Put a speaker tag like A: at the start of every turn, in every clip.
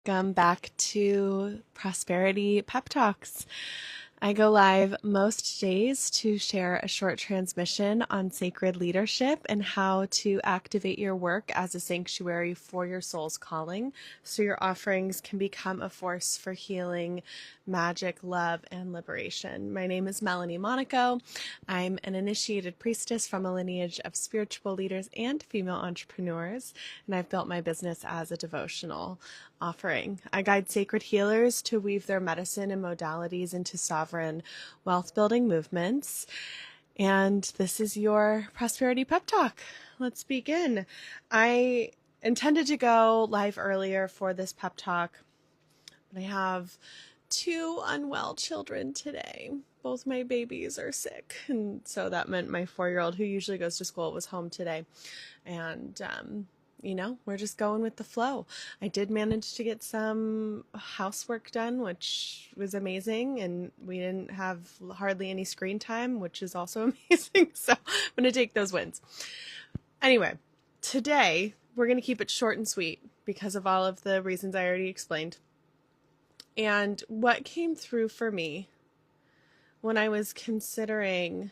A: Welcome back to Prosperity Pep Talks. I go live most days to share a short transmission on sacred leadership and how to activate your work as a sanctuary for your soul's calling so your offerings can become a force for healing, magic, love, and liberation. My name is Melanie Monaco. I'm an initiated priestess from a lineage of spiritual leaders and female entrepreneurs, and I've built my business as a devotional offering. I guide sacred healers to weave their medicine and modalities into sovereign wealth building movements. And this is your Prosperity Pep Talk. Let's begin. I intended to go live earlier for this pep talk, but I have two unwell children today. Both my babies are sick. And so that meant my 4-year-old, who usually goes to school, was home today. And, we're just going with the flow. I did manage to get some housework done, which was amazing. And we didn't have hardly any screen time, which is also amazing. So I'm going to take those wins. Anyway, today we're going to keep it short and sweet because of all of the reasons I already explained. And what came through for me when I was considering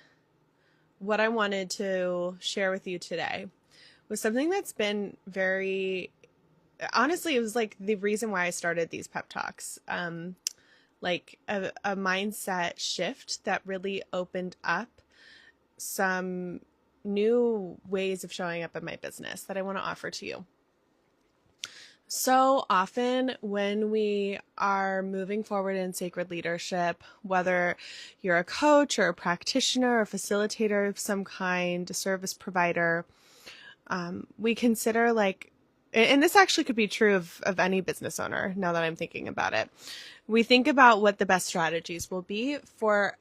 A: what I wanted to share with you today was something that's been honestly, it was like the reason why I started these pep talks, like a mindset shift that really opened up some new ways of showing up in my business that I want to offer to you. So often when we are moving forward in sacred leadership, whether you're a coach or a practitioner or a facilitator of some kind, a service provider, we consider and this actually could be true of any business owner now that I'm thinking about it. We think about what the best strategies will be for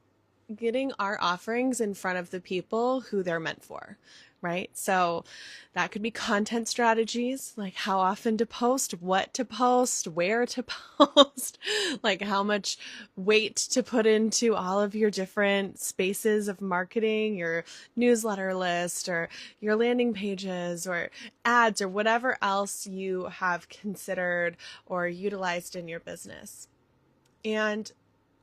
A: getting our offerings in front of the people who they're meant for, right? So that could be content strategies, like how often to post, what to post, where to post, like how much weight to put into all of your different spaces of marketing, your newsletter list or your landing pages or ads or whatever else you have considered or utilized in your business. And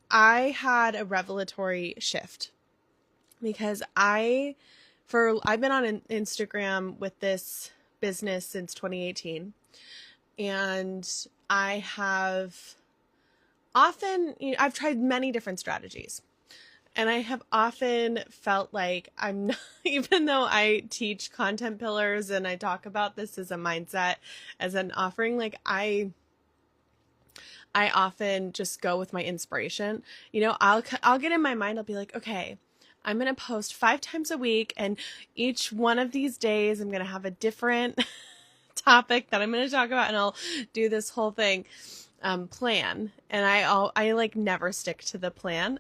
A: I had a revelatory shift because I've been on Instagram with this business since 2018, and I have often, I've tried many different strategies, and I have often felt like I'm not, even though I teach content pillars and I talk about this as a mindset, as an offering, like I often just go with my inspiration. I'll get in my mind, I'll be like, okay, I'm going to post 5 times a week, and each one of these days I'm going to have a different topic that I'm going to talk about, and I'll do this whole thing, plan. And I like never stick to the plan.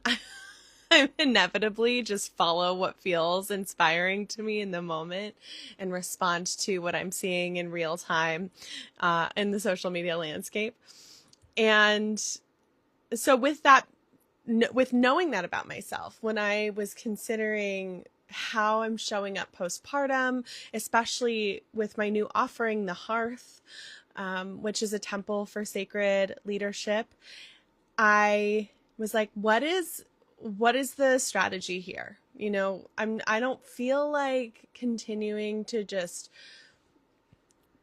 A: I inevitably just follow what feels inspiring to me in the moment and respond to what I'm seeing in real time, in the social media landscape. And so with knowing that about myself, when I was considering how I'm showing up postpartum, especially with my new offering, The Hearth, which is a temple for sacred leadership, I was like, what is the strategy here? I don't feel like continuing to just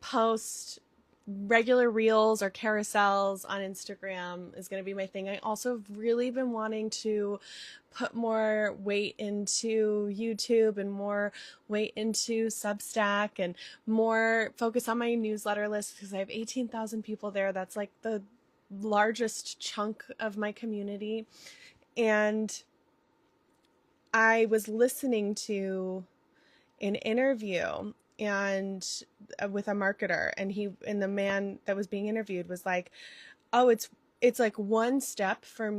A: post regular reels or carousels on Instagram is going to be my thing. I also have really been wanting to put more weight into YouTube and more weight into Substack and more focus on my newsletter list because I have 18,000 people there. That's like the largest chunk of my community. And I was listening to an interview and with a marketer, and the man that was being interviewed was like, oh, it's like one step for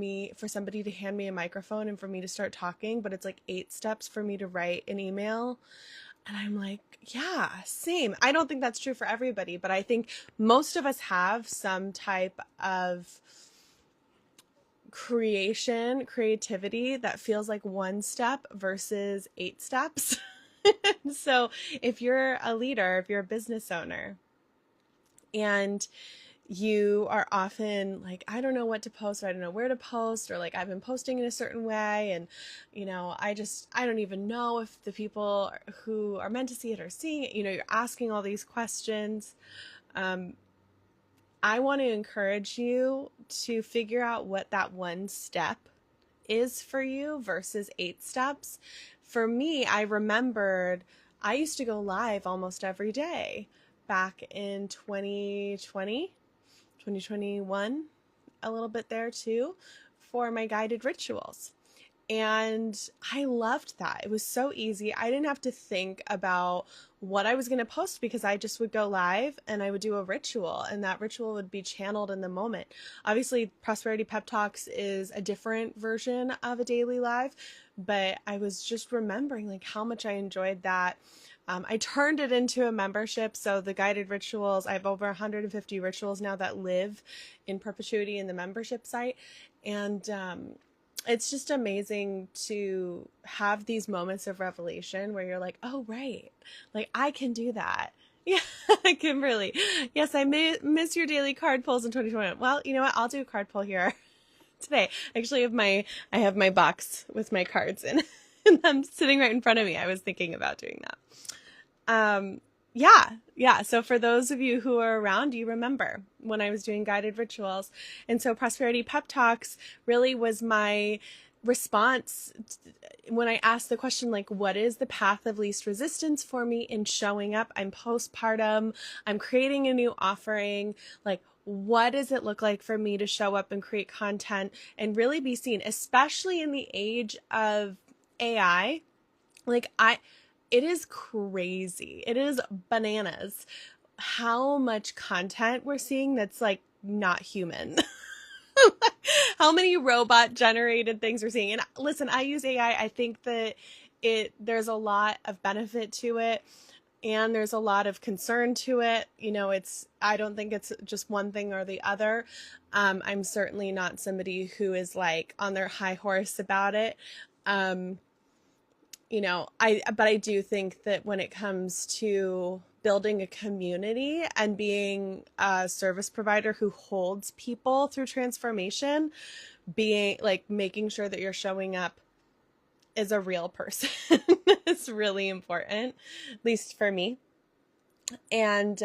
A: somebody to hand me a microphone and for me to start talking, but it's like 8 steps for me to write an email. And I'm like, yeah, same. I don't think that's true for everybody, but I think most of us have some type of creativity that feels like 1 step versus 8 steps. So if you're a leader, if you're a business owner, and you are often like, I don't know what to post, or I don't know where to post, or like I've been posting in a certain way, and I don't even know if the people who are meant to see it are seeing it. You're asking all these questions. I want to encourage you to figure out what that one step is for you versus 8 steps. For me, I remembered I used to go live almost every day back in 2020, 2021, a little bit there too, for my guided rituals. And I loved that. It was so easy. I didn't have to think about what I was going to post because I just would go live and I would do a ritual, and that ritual would be channeled in the moment. Obviously, Prosperity Pep Talks is a different version of a daily live, but I was just remembering like how much I enjoyed that. I turned it into a membership. So the guided rituals, I have over 150 rituals now that live in perpetuity in the membership site. And it's just amazing to have these moments of revelation where you're like, oh, right. Like I can do that. Yeah, Kimberly. Yes, I miss your daily card pulls in 2021. Well, you know what? I'll do a card pull here today. Actually, I have my box with my cards in, and I'm sitting right in front of me. I was thinking about doing that. Yeah. So for those of you who are around, you remember when I was doing guided rituals. And so Prosperity Pep Talks really was my response when I asked the question, like, what is the path of least resistance for me in showing up? I'm postpartum. I'm creating a new offering. Like, what does it look like for me to show up and create content and really be seen, especially in the age of AI? It is crazy. It is bananas how much content we're seeing that's like not human. How many robot generated things we're seeing. And listen, I use AI. I think that there's a lot of benefit to it, and there's a lot of concern to it. I don't think it's just one thing or the other. I'm certainly not somebody who is like on their high horse about it. But I do think that when it comes to building a community and being a service provider who holds people through transformation, being like making sure that you're showing up as a real person is really important, at least for me. And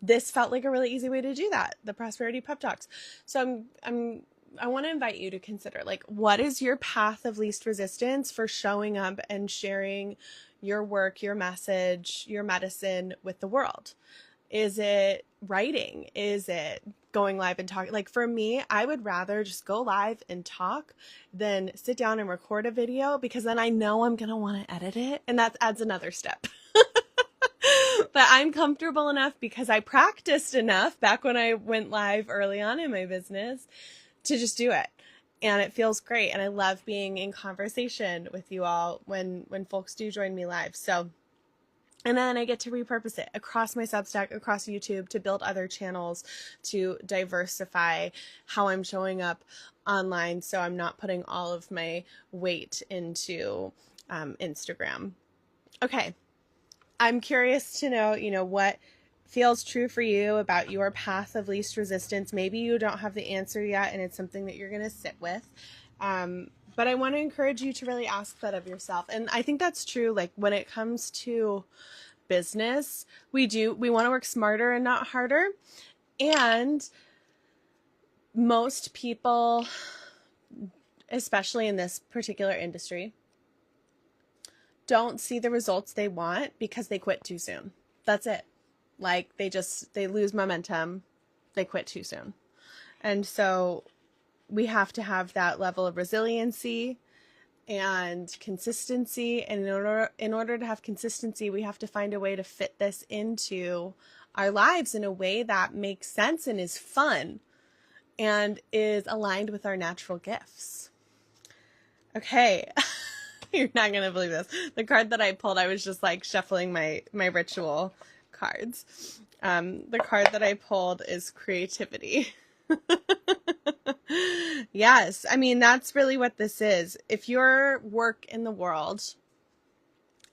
A: this felt like a really easy way to do that, the Prosperity Pep Talks. So I want to invite you to consider, like, what is your path of least resistance for showing up and sharing your work, your message, your medicine with the world? Is it writing? Is it going live and talking? Like for me, I would rather just go live and talk than sit down and record a video, because then I know I'm going to want to edit it. And that adds another step. But I'm comfortable enough because I practiced enough back when I went live early on in my business to just do it. And it feels great. And I love being in conversation with you all when folks do join me live. So, and then I get to repurpose it across my Substack, across YouTube, to build other channels, to diversify how I'm showing up online. So I'm not putting all of my weight into Instagram. Okay. I'm curious to know, what feels true for you about your path of least resistance. Maybe you don't have the answer yet, and it's something that you're going to sit with. But I want to encourage you to really ask that of yourself. And I think that's true. Like when it comes to business, we want to work smarter and not harder. And most people, especially in this particular industry, don't see the results they want because they quit too soon. That's it. Like they lose momentum. They quit too soon. And so we have to have that level of resiliency and consistency. And in order to have consistency, we have to find a way to fit this into our lives in a way that makes sense and is fun and is aligned with our natural gifts. Okay. You're not going to believe this. The card that I pulled, I was just like shuffling my ritual cards. The card that I pulled is creativity. Yes. I mean, that's really what this is. If your work in the world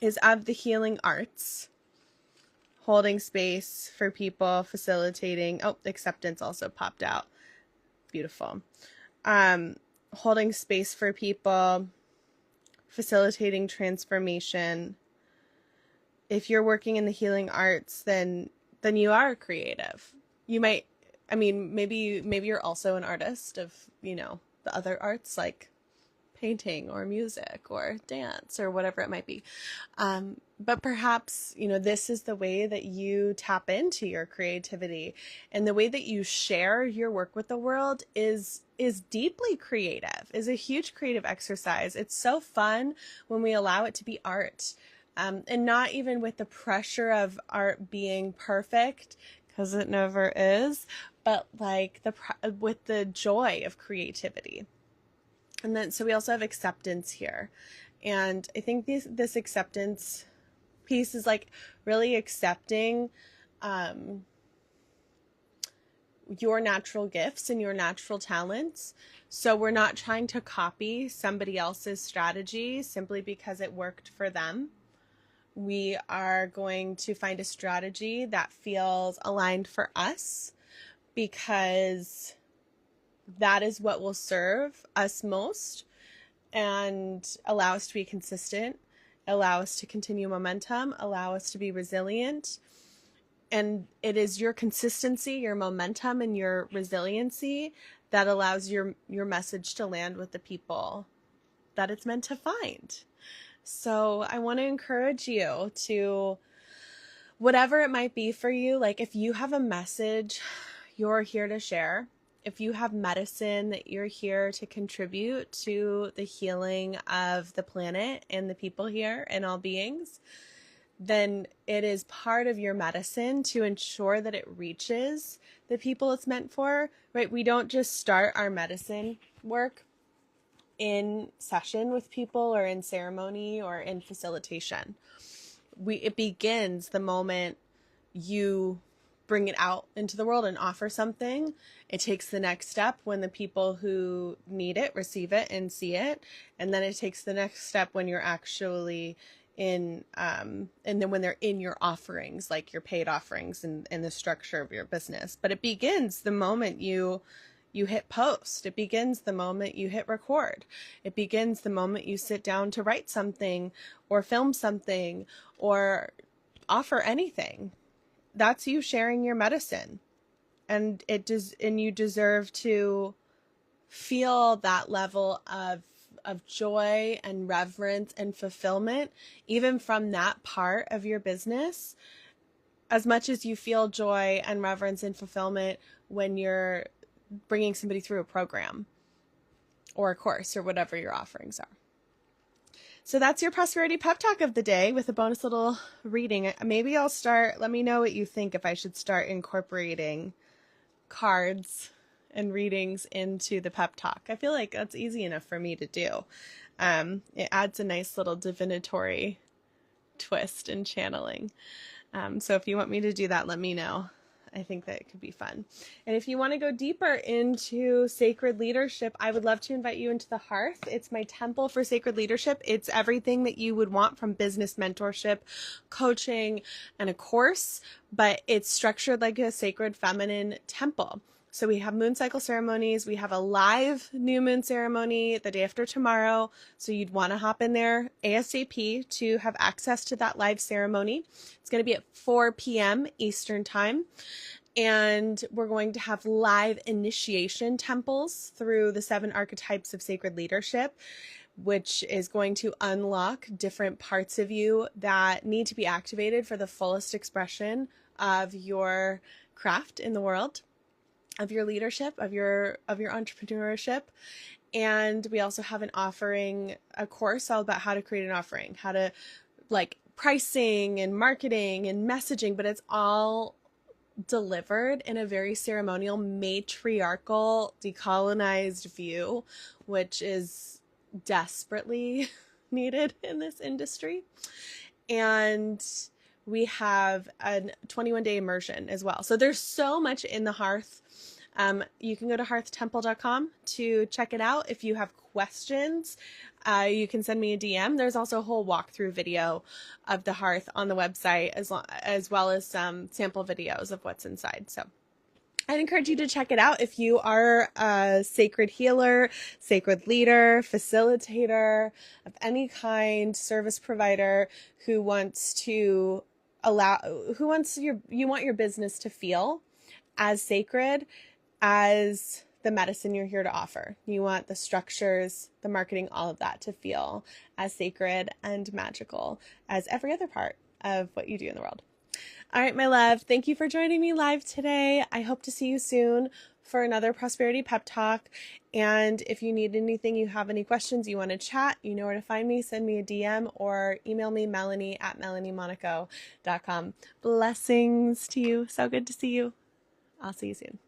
A: is of the healing arts, holding space for people, facilitating. Oh, acceptance also popped out. Beautiful. Holding space for people, facilitating transformation. If you're working in the healing arts, then you are creative. You might, I mean, maybe you're also an artist of, the other arts like painting or music or dance or whatever it might be. But perhaps, this is the way that you tap into your creativity, and the way that you share your work with the world is deeply creative, is a huge creative exercise. It's so fun when we allow it to be art, and not even with the pressure of art being perfect, because it never is, but like with the joy of creativity. And then, so we also have acceptance here. And I think this acceptance piece is like really accepting your natural gifts and your natural talents. So we're not trying to copy somebody else's strategy simply because it worked for them. We are going to find a strategy that feels aligned for us, because that is what will serve us most and allow us to be consistent, allow us to continue momentum, allow us to be resilient. And it is your consistency, your momentum, and your resiliency that allows your message to land with the people that it's meant to find. So I want to encourage you to, whatever it might be for you, like if you have a message you're here to share, if you have medicine that you're here to contribute to the healing of the planet and the people here and all beings, then it is part of your medicine to ensure that it reaches the people it's meant for, right? We don't just start our medicine work in session with people or in ceremony or in facilitation. It begins the moment you bring it out into the world and offer something. It takes the next step when the people who need it receive it and see it. And then it takes the next step when you're actually in, and then when they're in your offerings, like your paid offerings and the structure of your business. But it begins the moment you hit post. It begins the moment you hit record. It begins the moment you sit down to write something or film something or offer anything. That's you sharing your medicine. And you deserve to feel that level of joy and reverence and fulfillment, even from that part of your business, as much as you feel joy and reverence and fulfillment when you're bringing somebody through a program or a course or whatever your offerings are. So that's your Prosperity Pep Talk of the day with a bonus little reading. Maybe I'll start, let me know what you think if I should start incorporating cards and readings into the pep talk. I feel like that's easy enough for me to do. It adds a nice little divinatory twist and channeling. So if you want me to do that, let me know. I think that it could be fun. And if you want to go deeper into sacred leadership, I would love to invite you into the Hearth. It's my temple for sacred leadership. It's everything that you would want from business mentorship, coaching, and a course, but it's structured like a sacred feminine temple. So we have moon cycle ceremonies. We have a live new moon ceremony the day after tomorrow. So you'd want to hop in there ASAP to have access to that live ceremony. It's going to be at 4 p.m. Eastern time. And we're going to have live initiation temples through the 7 archetypes of sacred leadership, which is going to unlock different parts of you that need to be activated for the fullest expression of your craft in the world, of your leadership, of your entrepreneurship. And we also have a course all about how to create an offering, how to like pricing and marketing and messaging, but it's all delivered in a very ceremonial, matriarchal, decolonized view, which is desperately needed in this industry. And we have a 21-day immersion as well. So there's so much in the Hearth. You can go to hearthtemple.com to check it out. If you have questions, you can send me a DM. There's also a whole walkthrough video of the hearth on the website, as well as some sample videos of what's inside. So I'd encourage you to check it out if you are a sacred healer, sacred leader, facilitator of any kind, service provider who wants to you want your business to feel as sacred as the medicine you're here to offer. You want the structures, the marketing, all of that to feel as sacred and magical as every other part of what you do in the world. All right, my love, thank you for joining me live today. I hope to see you soon for another Prosperity Pep Talk. And if you need anything, you have any questions, you want to chat, you know where to find me. Send me a DM or email me, melanie@melaniemonaco.com. Blessings to you. So good to see you. I'll see you soon.